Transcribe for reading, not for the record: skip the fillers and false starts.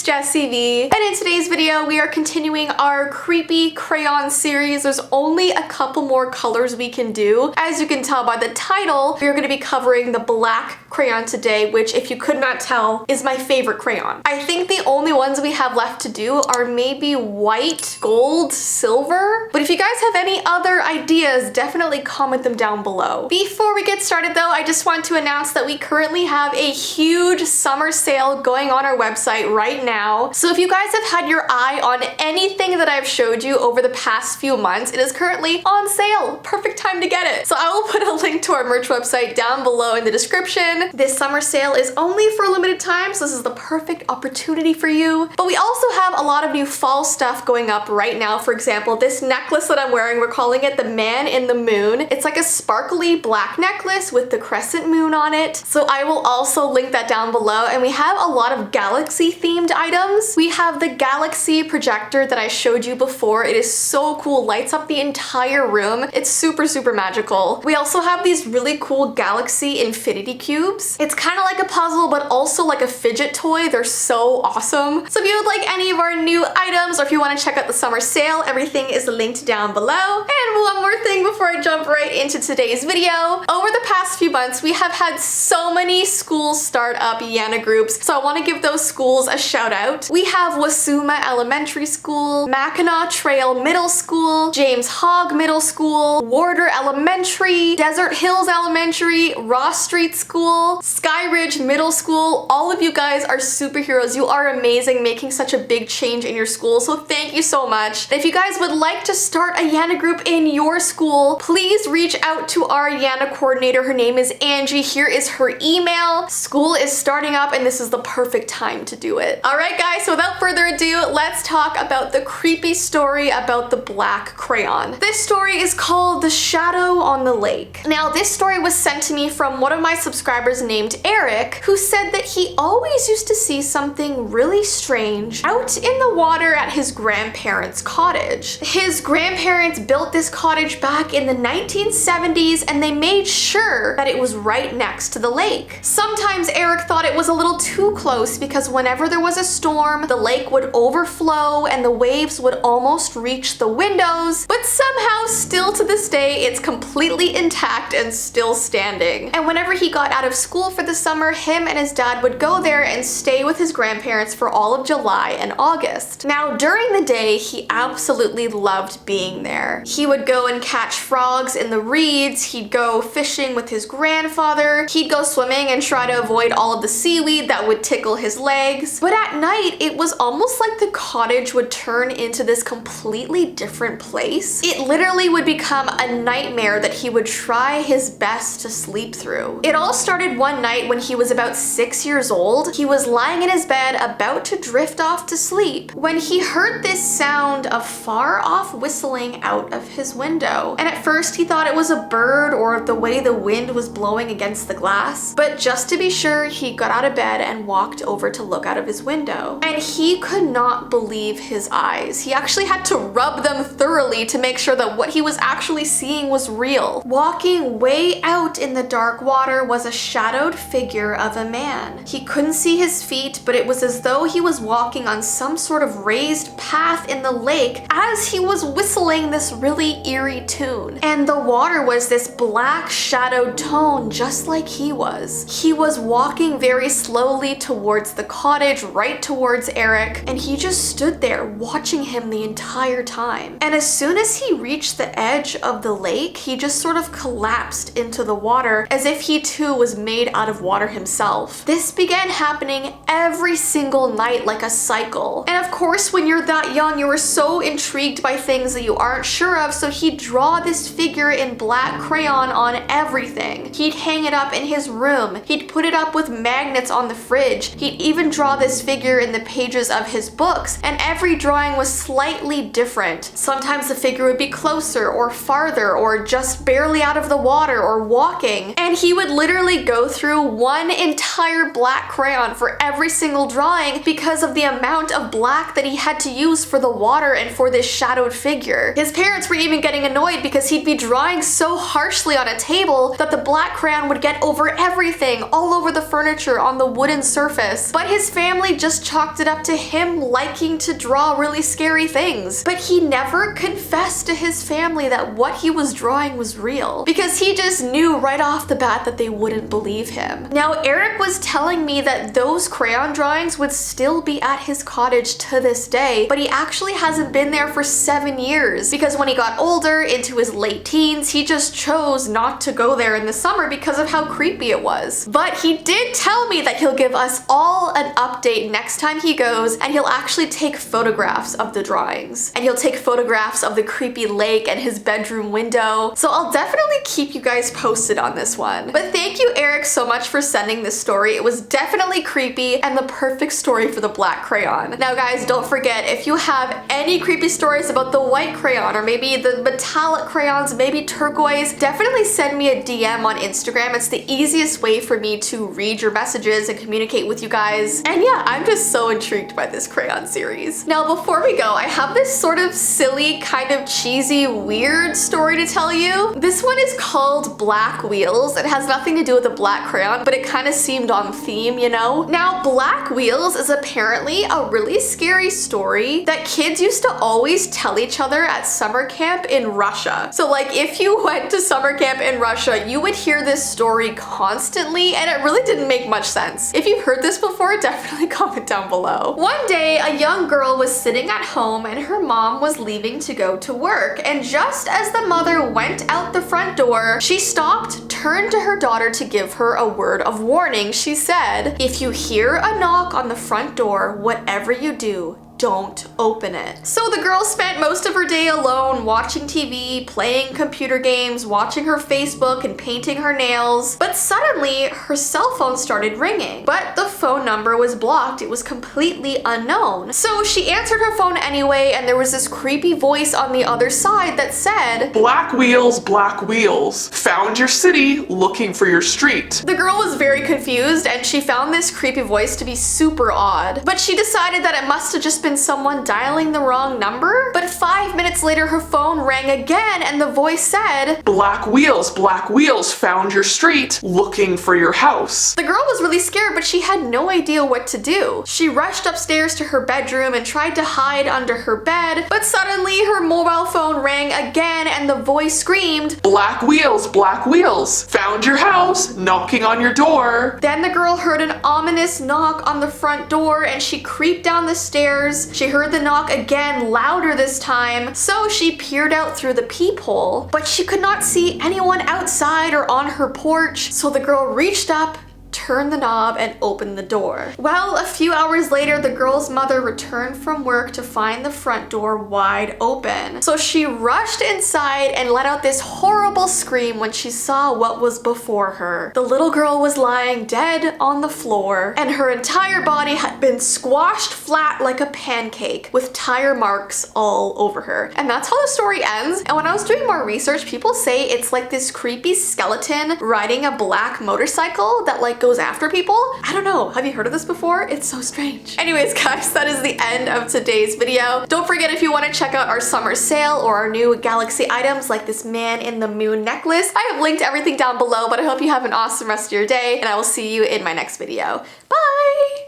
Jessie V, and in today's video we are continuing our creepy crayon series. There's only a couple more colors we can do. As you can tell by the title, we are going to be covering the black crayon today, which, if you could not tell, is my favorite crayon. I think the only ones we have left to do are maybe white, gold, silver, but if you guys have any other ideas, definitely comment them down below. Before we get started though, I just want to announce that we currently have a huge summer sale going on our website right now. So if you guys have had your eye on anything that I've showed you over the past few months, it is currently on sale. Perfect time to get it. So I will put a link to our merch website down below in the description. This summer sale is only for a limited time, so this is the perfect opportunity for you. But we also have a lot of new fall stuff going up right now. For example, this necklace that I'm wearing, we're calling it the Man in the Moon. It's like a sparkly black necklace with the crescent moon on it. So I will also link that down below. And we have a lot of galaxy themed items. We have the galaxy projector that I showed you before. It is so cool, lights up the entire room. It's super, super magical. We also have these really cool galaxy infinity cubes. It's kind of like a puzzle, but also like a fidget toy. They're so awesome. So if you would like any of our new items, or if you want to check out the summer sale, everything is linked down below. And one more thing before I jump right into today's video. Over the past few months, we have had so many schools start up Yana groups, so I want to give those schools a shout out. We have Wasuma Elementary School, Mackinac Trail Middle School, James Hogg Middle School, Warder Elementary, Desert Hills Elementary, Ross Street School, Sky Ridge Middle School. All of you guys are superheroes. You are amazing, making such a big change in your school, so thank you so much. If you guys would like to start a Yana group in your school, please reach out to our Yana coordinator. Her name is Angie. Here is her email. School is starting up and this is the perfect time to do it. Alright guys, so without further ado, let's talk about the creepy story about the black crayon. This story is called The Shadow on the Lake. Now, this story was sent to me from one of my subscribers named Eric, who said that he always used to see something really strange out in the water at his grandparents' cottage. His grandparents built this cottage back in the 1970s and they made sure that it was right next to the lake. Sometimes Eric thought it was a little too close because whenever there was a storm, the lake would overflow and the waves would almost reach the windows, but somehow still to this day it's completely intact and still standing. And whenever he got out of school for the summer, him and his dad would go there and stay with his grandparents for all of July and August. Now, during the day, he absolutely loved being there. He would go and catch frogs in the reeds, he'd go fishing with his grandfather, he'd go swimming and try to avoid all of the seaweed that would tickle his legs. But at night, it was almost like the cottage would turn into this completely different place. It literally would become a nightmare that he would try his best to sleep through. It all started one night when he was about 6 years old. He was lying in his bed about to drift off to sleep when he heard this sound of far off whistling out of his window. And at first he thought it was a bird or the way the wind was blowing against the glass. But just to be sure, he got out of bed and walked over to look out of his window. And he could not believe his eyes. He actually had to rub them thoroughly to make sure that what he was actually seeing was real. Walking way out in the dark water was a shadowed figure of a man. He couldn't see his feet, but it was as though he was walking on some sort of raised path in the lake as he was whistling this really eerie tune. And the water was this black shadowed tone just like he was. He was walking very slowly towards the cottage, right towards Eric, and he just stood there watching him the entire time. And as soon as he reached the edge of the lake, he just sort of collapsed into the water as if he too was made out of water himself. This began happening every single night like a cycle. And of course, when you're that young, you were so intrigued by things that you aren't sure of, so he'd draw this figure in black crayon on everything. He'd hang it up in his room. He'd put it up with magnets on the fridge. He'd even draw this figure in the pages of his books, and every drawing was slightly different. Sometimes the figure would be closer or farther or just barely out of the water. water or walking, and he would literally go through one entire black crayon for every single drawing because of the amount of black that he had to use for the water and for this shadowed figure. His parents were even getting annoyed because he'd be drawing so harshly on a table that the black crayon would get over everything, all over the furniture, on the wooden surface. But his family just chalked it up to him liking to draw really scary things. But he never confessed to his family that what he was drawing was real, because he just knew right off the bat that they wouldn't believe him. Now, Eric was telling me that those crayon drawings would still be at his cottage to this day, but he actually hasn't been there for 7 years because when he got older, into his late teens, he just chose not to go there in the summer because of how creepy it was. But he did tell me that he'll give us all an update next time he goes, and he'll actually take photographs of the drawings. And he'll take photographs of the creepy lake and his bedroom window. So I'll definitely keep you guys posted on this one. But thank you, Eric, so much for sending this story. It was definitely creepy and the perfect story for the black crayon. Now guys, don't forget, if you have any creepy stories about the white crayon or maybe the metallic crayons, maybe turquoise, definitely send me a DM on Instagram. It's the easiest way for me to read your messages and communicate with you guys. And yeah, I'm just so intrigued by this crayon series. Now before we go, I have this sort of silly, kind of cheesy, weird story to tell you. This one is called Black Wheels. It has nothing to do with the black crayon, but it kind of seemed on theme, you know? Now, Black Wheels is apparently a really scary story that kids used to always tell each other at summer camp in Russia. So like if you went to summer camp in Russia, you would hear this story constantly, and it really didn't make much sense. If you've heard this before, definitely comment down below. One day, a young girl was sitting at home and her mom was leaving to go to work, and just as the mother went out the front door, she stopped, turned to her daughter to give her a word of warning. She said, "If you hear a knock on the front door, whatever you do, don't open it." So the girl spent most of her day alone watching TV, playing computer games, watching her Facebook, and painting her nails. But suddenly her cell phone started ringing. But the phone number was blocked. It was completely unknown. So she answered her phone anyway, and there was this creepy voice on the other side that said, Black wheels, found your city, looking for your street." The girl was very confused, and she found this creepy voice to be super odd. But she decided that it must have just been someone dialing the wrong number. But 5 minutes later, her phone rang again, and the voice said, Black wheels, found your street, looking for your house." The girl was really scared, but she had no idea what to do. She rushed upstairs to her bedroom and tried to hide under her bed, but suddenly her mobile phone rang again, and the voice screamed, Black wheels, found your house, knocking on your door." Then the girl heard an ominous knock on the front door, and she creeped down the stairs. She heard the knock again, louder this time, so she peered out through the peephole, but she could not see anyone outside or on her porch, so the girl reached up, turned the knob, and opened the door. Well, a few hours later, the girl's mother returned from work to find the front door wide open. So she rushed inside and let out this horrible scream when she saw what was before her. The little girl was lying dead on the floor, and her entire body had been squashed flat like a pancake with tire marks all over her. And that's how the story ends. And when I was doing more research, people say it's like this creepy skeleton riding a black motorcycle that like goes after people. I don't know. Have you heard of this before? It's so strange. Anyways, guys, that is the end of today's video. Don't forget, if you want to check out our summer sale or our new Galaxy items like this Man in the Moon necklace, I have linked everything down below, but I hope you have an awesome rest of your day, and I will see you in my next video. Bye!